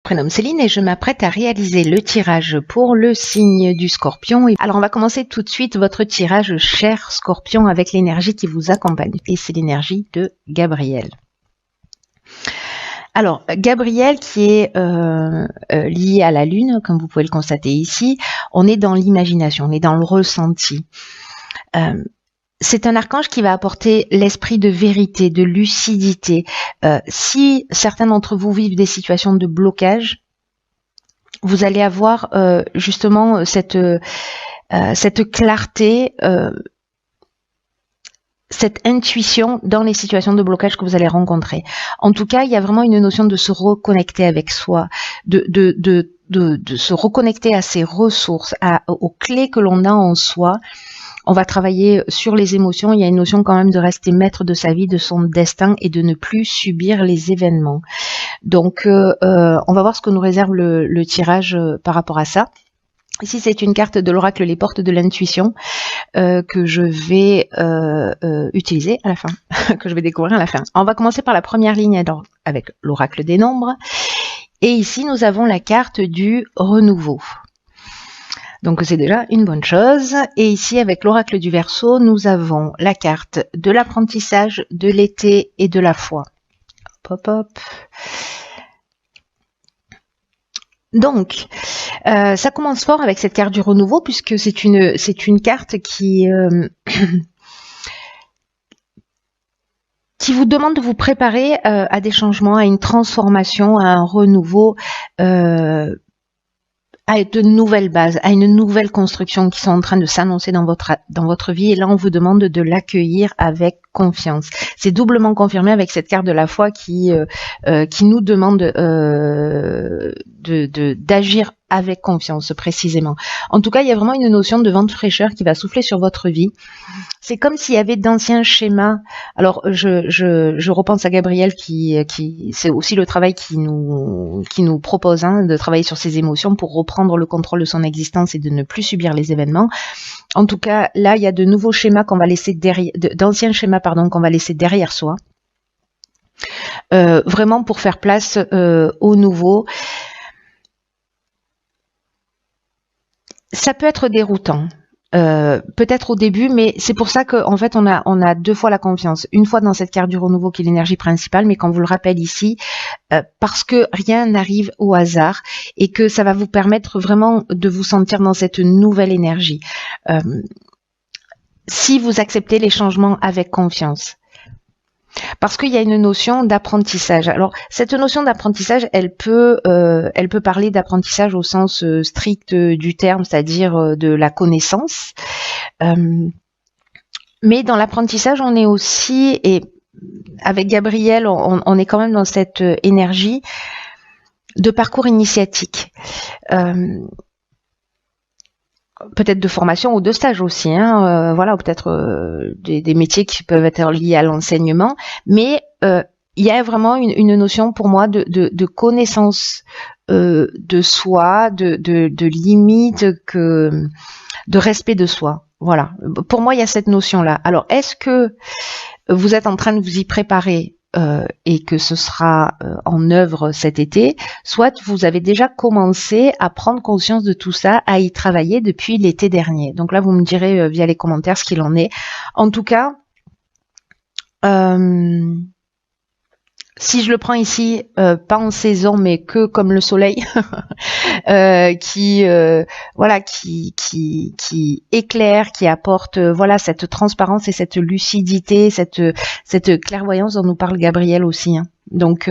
Prénomme Céline et je m'apprête à réaliser le tirage pour le signe du Scorpion. Alors on va commencer tout de suite votre tirage, cher Scorpion, avec l'énergie qui vous accompagne. Et c'est l'énergie de Gabriel. Alors Gabriel qui est lié à la Lune, comme vous pouvez le constater ici, on est dans l'imagination, on est dans le ressenti. C'est un archange qui va apporter l'esprit de vérité, de lucidité. Si certains d'entre vous vivent des situations de blocage, vous allez avoir justement cette clarté, cette intuition dans les situations de blocage que vous allez rencontrer. En tout cas, il y a vraiment une notion de se reconnecter avec soi, de se reconnecter à ses ressources, aux clés que l'on a en soi. On va travailler sur les émotions. Il y a une notion quand même de rester maître de sa vie, de son destin et de ne plus subir les événements. Donc, on va voir ce que nous réserve le tirage par rapport à ça. Ici, c'est une carte de l'oracle Les Portes de l'Intuition que je vais utiliser à la fin, que je vais découvrir à la fin. On va commencer par la première ligne alors, avec l'oracle des nombres. Et ici, nous avons la carte du renouveau. Donc c'est déjà une bonne chose. Et ici, avec l'oracle du Verseau, nous avons la carte de l'apprentissage, de l'été et de la foi. Hop, hop, hop. Donc, ça commence fort avec cette carte du renouveau, puisque c'est une carte qui vous demande de vous préparer à des changements, à une transformation, à un renouveau, à de nouvelles bases, à une nouvelle construction qui sont en train de s'annoncer dans votre vie. Et là, on vous demande de l'accueillir avec confiance. C'est doublement confirmé avec cette carte de la foi qui nous demande d'agir avec confiance, précisément. En tout cas, il y a vraiment une notion de vent de fraîcheur qui va souffler sur votre vie. C'est comme s'il y avait d'anciens schémas. Alors, je repense à Gabriel qui c'est aussi le travail qui nous propose de travailler sur ses émotions pour reprendre le contrôle de son existence et de ne plus subir les événements. En tout cas, là, il y a de nouveaux schémas qu'on va laisser derrière, d'anciens schémas, qu'on va laisser derrière soi. Vraiment pour faire place au nouveau. Ça peut être déroutant, peut-être au début, mais c'est pour ça qu'en fait on a deux fois la confiance. Une fois dans cette carte du renouveau qui est l'énergie principale, mais qu'on vous le rappelle ici, parce que rien n'arrive au hasard et que ça va vous permettre vraiment de vous sentir dans cette nouvelle énergie. Si vous acceptez les changements avec confiance. Parce qu'il y a une notion d'apprentissage. Alors, cette notion d'apprentissage, elle peut parler d'apprentissage au sens strict du terme, c'est-à-dire de la connaissance. Mais dans l'apprentissage, on est aussi, et avec Gabriel, on est quand même dans cette énergie de parcours initiatique. Peut-être de formation ou de stage aussi, voilà, peut-être des métiers qui peuvent être liés à l'enseignement, mais il y a vraiment une notion pour moi de connaissance de soi, de limite, de respect de soi. Voilà, pour moi il y a cette notion-là. Alors, est-ce que vous êtes en train de vous y préparer et que ce sera en œuvre cet été, soit vous avez déjà commencé à prendre conscience de tout ça, à y travailler depuis l'été dernier. Donc là, vous me direz via les commentaires ce qu'il en est. En tout cas, si je le prends ici, pas en saison, mais que comme le soleil, qui éclaire, qui apporte cette transparence et cette lucidité, cette clairvoyance dont nous parle Gabriel aussi. Donc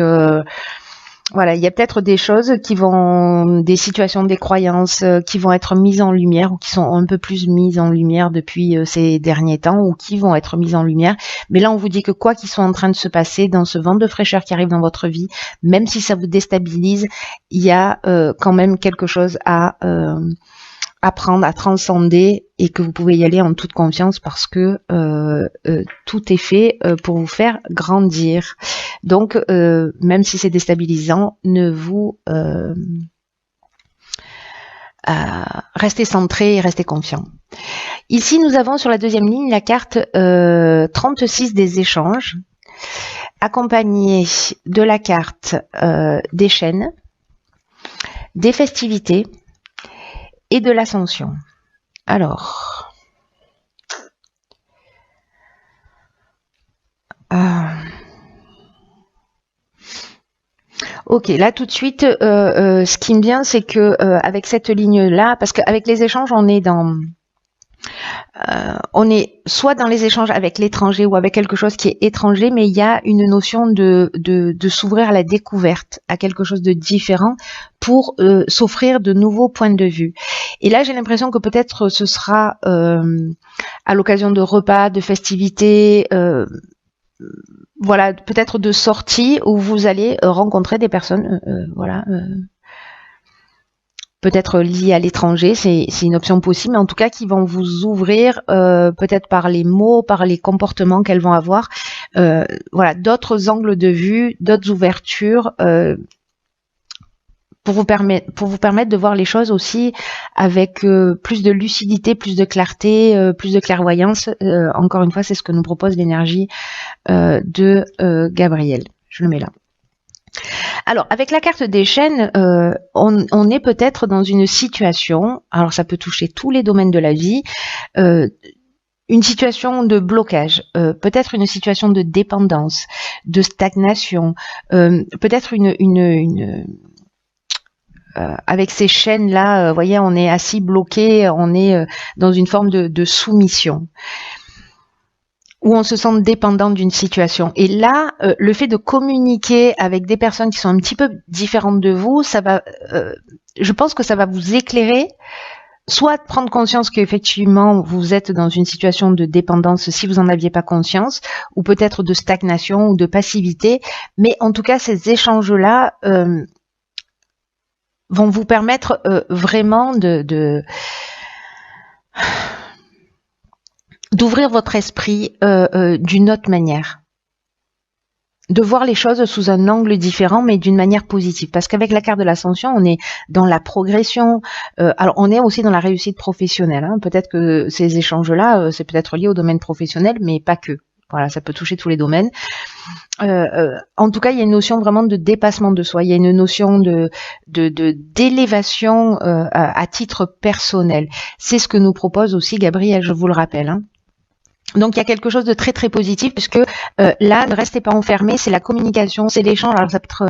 voilà, il y a peut-être des choses des situations, des croyances qui vont être mises en lumière ou qui sont un peu plus mises en lumière depuis ces derniers temps ou qui vont être mises en lumière. Mais là, on vous dit que quoi qu'il soit en train de se passer dans ce vent de fraîcheur qui arrive dans votre vie, même si ça vous déstabilise, il y a quand même quelque chose à apprendre, à transcender et que vous pouvez y aller en toute confiance parce que tout est fait pour vous faire grandir. Donc, même si c'est déstabilisant, ne vous restez centré et restez confiant. Ici, nous avons sur la deuxième ligne la carte 36 des échanges, accompagnée de la carte des chaînes, des festivités et de l'ascension. Alors, ok, là tout de suite, ce qui me vient, c'est que avec cette ligne-là, parce qu'avec les échanges, on est soit dans les échanges avec l'étranger ou avec quelque chose qui est étranger, mais il y a une notion de s'ouvrir à la découverte, à quelque chose de différent pour s'offrir de nouveaux points de vue. Et là, j'ai l'impression que peut-être ce sera à l'occasion de repas, de festivités, voilà, peut-être de sorties où vous allez rencontrer des personnes, voilà, peut-être liées à l'étranger, c'est une option possible, mais en tout cas qui vont vous ouvrir peut-être par les mots, par les comportements qu'elles vont avoir, voilà, d'autres angles de vue, d'autres ouvertures pour vous permettre de voir les choses aussi avec plus de lucidité, plus de clarté, plus de clairvoyance. Encore une fois, c'est ce que nous propose l'énergie de Gabriel. Je le mets là. Alors, avec la carte des chaînes, on est peut-être dans une situation, alors ça peut toucher tous les domaines de la vie, une situation de blocage, peut-être une situation de dépendance, de stagnation, peut-être avec ces chaînes-là, voyez, on est assis bloqué, on est dans une forme de soumission, où on se sent dépendant d'une situation. Et là, le fait de communiquer avec des personnes qui sont un petit peu différentes de vous, ça va, je pense que ça va vous éclairer, soit prendre conscience qu'effectivement vous êtes dans une situation de dépendance si vous n'en aviez pas conscience, ou peut-être de stagnation ou de passivité, mais en tout cas ces échanges-là vont vous permettre vraiment d'ouvrir votre esprit d'une autre manière, de voir les choses sous un angle différent, mais d'une manière positive. Parce qu'avec la carte de l'ascension, on est dans la progression. Alors, on est aussi dans la réussite professionnelle. Hein. Peut-être que ces échanges-là, c'est peut-être lié au domaine professionnel, mais pas que. Voilà, ça peut toucher tous les domaines. En tout cas, il y a une notion vraiment de dépassement de soi. Il y a une notion d'élévation à titre personnel. C'est ce que nous propose aussi Gabriel, je vous le rappelle. Hein. Donc il y a quelque chose de très très positif puisque là, ne restez pas enfermés, c'est la communication, c'est l'échange. Alors ça peut être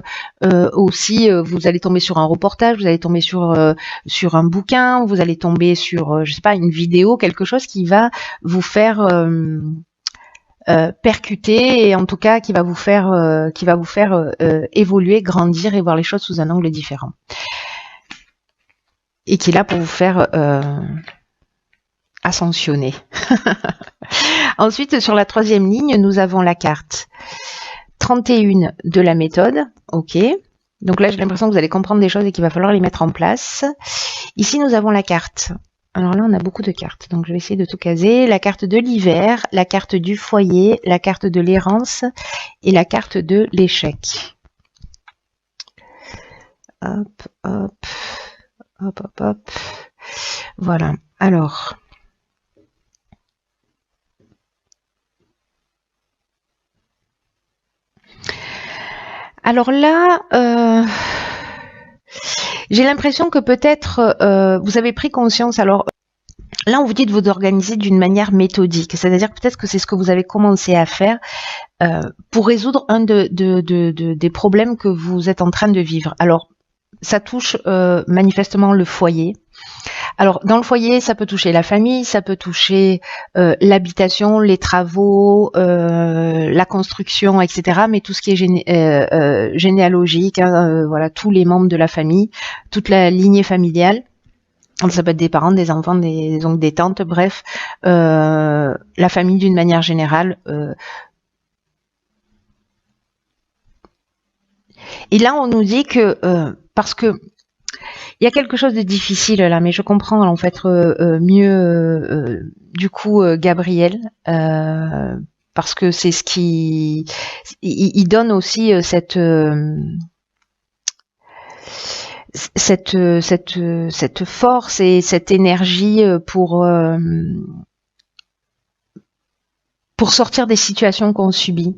aussi, vous allez tomber sur un reportage, vous allez tomber sur un bouquin, vous allez tomber sur, je sais pas, une vidéo, quelque chose qui va vous faire percuter et en tout cas qui va vous faire évoluer, grandir et voir les choses sous un angle différent. Et qui est là pour vous faire ascensionner. Ensuite, sur la troisième ligne, nous avons la carte 31 de la méthode. Ok. Donc là, j'ai l'impression que vous allez comprendre des choses et qu'il va falloir les mettre en place. Ici, nous avons la carte. Alors là, on a beaucoup de cartes. Donc, je vais essayer de tout caser. La carte de l'hiver, la carte du foyer, la carte de l'errance et la carte de l'échec. Hop, hop, hop, hop, hop. Voilà. Alors... Alors là, j'ai l'impression que peut-être vous avez pris conscience. Alors là, on vous dit de vous organiser d'une manière méthodique, c'est-à-dire peut-être que c'est ce que vous avez commencé à faire pour résoudre un des problèmes que vous êtes en train de vivre. Alors, ça touche manifestement le foyer. Alors, dans le foyer, ça peut toucher la famille, ça peut toucher l'habitation, les travaux, la construction, etc. Mais tout ce qui est généalogique, hein, voilà, tous les membres de la famille, toute la lignée familiale. Donc, ça peut être des parents, des enfants, des oncles, des tantes, bref, la famille d'une manière générale. Et là, on nous dit que parce que il y a quelque chose de difficile là, mais je comprends en fait mieux du coup Gabriel parce que c'est ce qui il donne aussi cette force et cette énergie pour sortir des situations qu'on subit.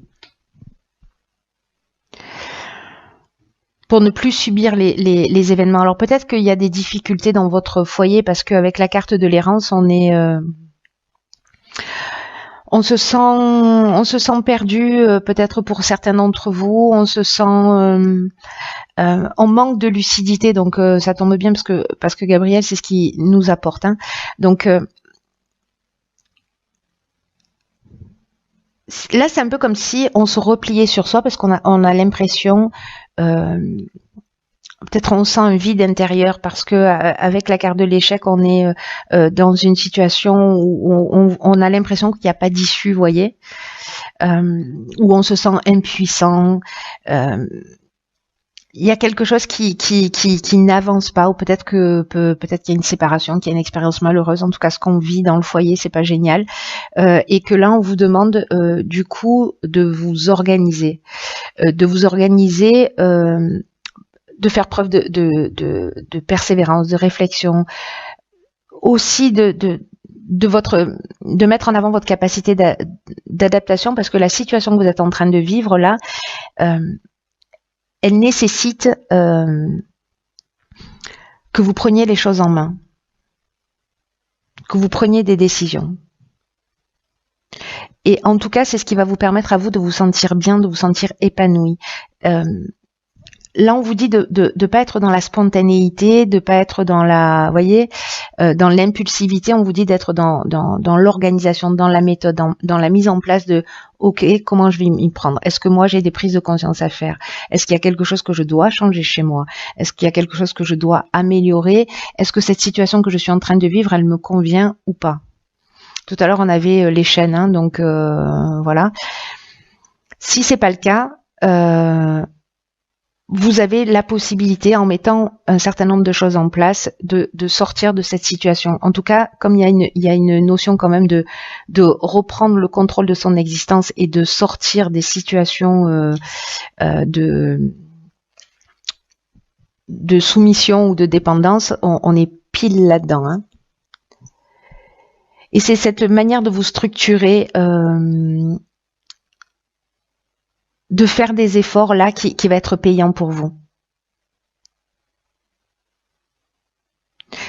pour ne plus subir les événements. Alors peut-être qu'il y a des difficultés dans votre foyer parce qu'avec la carte de l'errance, on se sent perdu, peut-être pour certains d'entre vous, on se sent on manque de lucidité, donc ça tombe bien parce que Gabriel, c'est ce qui nous apporte. Hein. Donc là, c'est un peu comme si on se repliait sur soi parce qu'on a l'impression, peut-être on sent un vide intérieur parce que avec la carte de l'échec, on est dans une situation où on a l'impression qu'il n'y a pas d'issue, vous voyez, où on se sent impuissant. Il y a quelque chose qui n'avance pas, ou peut-être qu'il y a une séparation, qu'il y a une expérience malheureuse. En tout cas, ce qu'on vit dans le foyer, c'est pas génial, et que là, on vous demande du coup de vous organiser, de faire preuve de persévérance, de réflexion, aussi de mettre en avant votre capacité d'adaptation, parce que la situation que vous êtes en train de vivre là, elle nécessite que vous preniez les choses en main, que vous preniez des décisions. Et en tout cas, c'est ce qui va vous permettre à vous de vous sentir bien, de vous sentir épanoui. Là, on vous dit de pas être dans la spontanéité, de pas être dans la, voyez, dans l'impulsivité. On vous dit d'être dans l'organisation, dans la méthode, dans la mise en place de, ok, comment je vais m'y prendre? Est-ce que moi j'ai des prises de conscience à faire? Est-ce qu'il y a quelque chose que je dois changer chez moi? Est-ce qu'il y a quelque chose que je dois améliorer? Est-ce que cette situation que je suis en train de vivre, elle me convient ou pas? Tout à l'heure, on avait les chaînes, hein, donc voilà. Si c'est pas le cas, vous avez la possibilité, en mettant un certain nombre de choses en place, de sortir de cette situation. En tout cas, comme il y a une notion quand même de reprendre le contrôle de son existence et de sortir des situations de soumission ou de dépendance, on est pile là-dedans. Hein. Et c'est cette manière de vous structurer, de faire des efforts là qui va être payant pour vous.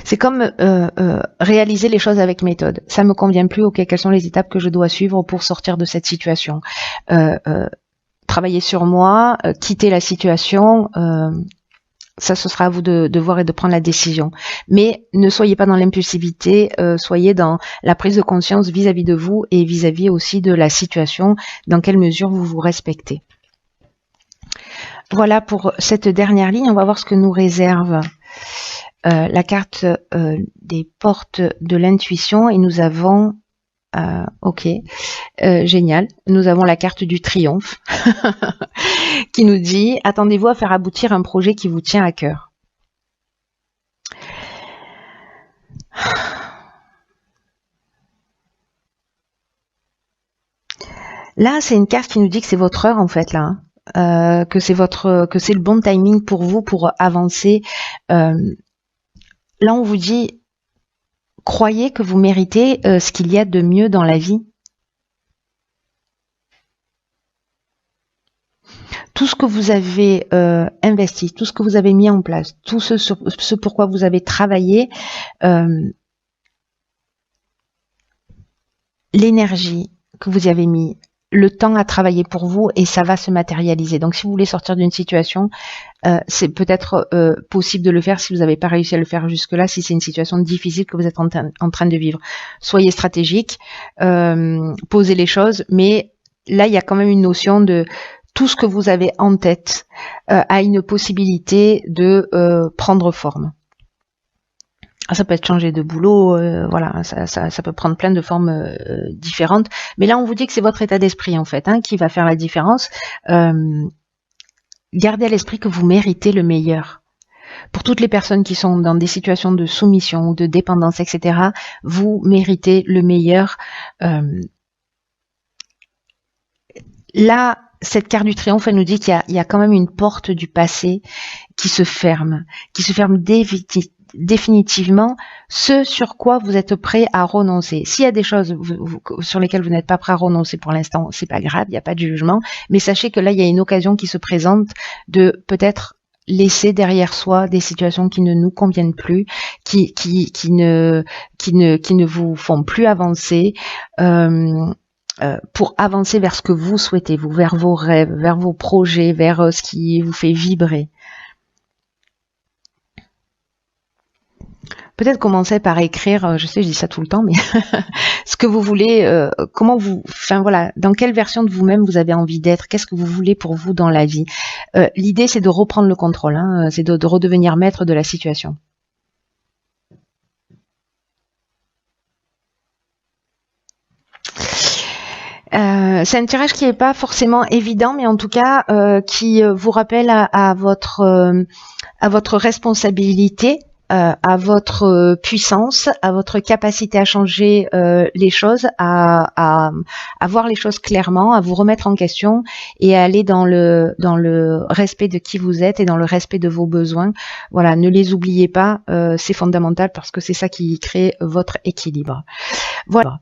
C'est comme réaliser les choses avec méthode. Ça me convient plus, ok, quelles sont les étapes que je dois suivre pour sortir de cette situation, travailler sur moi, quitter la situation, ça ce sera à vous de voir et de prendre la décision. Mais ne soyez pas dans l'impulsivité, soyez dans la prise de conscience vis-à-vis de vous et vis-à-vis aussi de la situation, dans quelle mesure vous vous respectez. Voilà pour cette dernière ligne. On va voir ce que nous réserve la carte des portes de l'intuition. Et nous avons, ok, génial, nous avons la carte du triomphe qui nous dit « Attendez-vous à faire aboutir un projet qui vous tient à cœur ». Là, c'est une carte qui nous dit que c'est votre heure en fait là. Hein. Que c'est le bon timing pour vous pour avancer. Là, on vous dit, croyez que vous méritez ce qu'il y a de mieux dans la vie. Tout ce que vous avez investi, tout ce que vous avez mis en place, tout ce pourquoi vous avez travaillé, l'énergie que vous y avez mis, le temps à travailler pour vous, et ça va se matérialiser. Donc si vous voulez sortir d'une situation, c'est peut-être possible de le faire si vous n'avez pas réussi à le faire jusque-là, si c'est une situation difficile que vous êtes en train de vivre. Soyez stratégique, posez les choses, mais là il y a quand même une notion de tout ce que vous avez en tête a une possibilité de prendre forme. Ça peut être changer de boulot, voilà, ça peut prendre plein de formes différentes. Mais là, on vous dit que c'est votre état d'esprit, en fait, hein, qui va faire la différence. Gardez à l'esprit que vous méritez le meilleur. Pour toutes les personnes qui sont dans des situations de soumission ou de dépendance, etc., vous méritez le meilleur. Là, cette carte du triomphe, elle nous dit qu'il y a quand même une porte du passé qui se ferme définitivement, ce sur quoi vous êtes prêt à renoncer. S'il y a des choses sur lesquelles vous n'êtes pas prêt à renoncer pour l'instant, c'est pas grave, il n'y a pas de jugement, mais sachez que là, il y a une occasion qui se présente de peut-être laisser derrière soi des situations qui ne nous conviennent plus, qui ne vous font plus avancer, pour avancer vers ce que vous souhaitez, vous, vers vos rêves, vers vos projets, vers ce qui vous fait vibrer. Peut-être commencer par écrire, je sais, je dis ça tout le temps, mais ce que vous voulez, comment vous, enfin voilà, dans quelle version de vous-même vous avez envie d'être, qu'est-ce que vous voulez pour vous dans la vie. L'idée, c'est de reprendre le contrôle, hein, c'est de redevenir maître de la situation. C'est un tirage qui n'est pas forcément évident, mais en tout cas qui vous rappelle à votre responsabilité, à votre puissance, à votre capacité à changer les choses, à voir les choses clairement, à vous remettre en question et à aller dans le respect de qui vous êtes et dans le respect de vos besoins. Voilà, ne les oubliez pas, c'est fondamental parce que c'est ça qui crée votre équilibre. Voilà.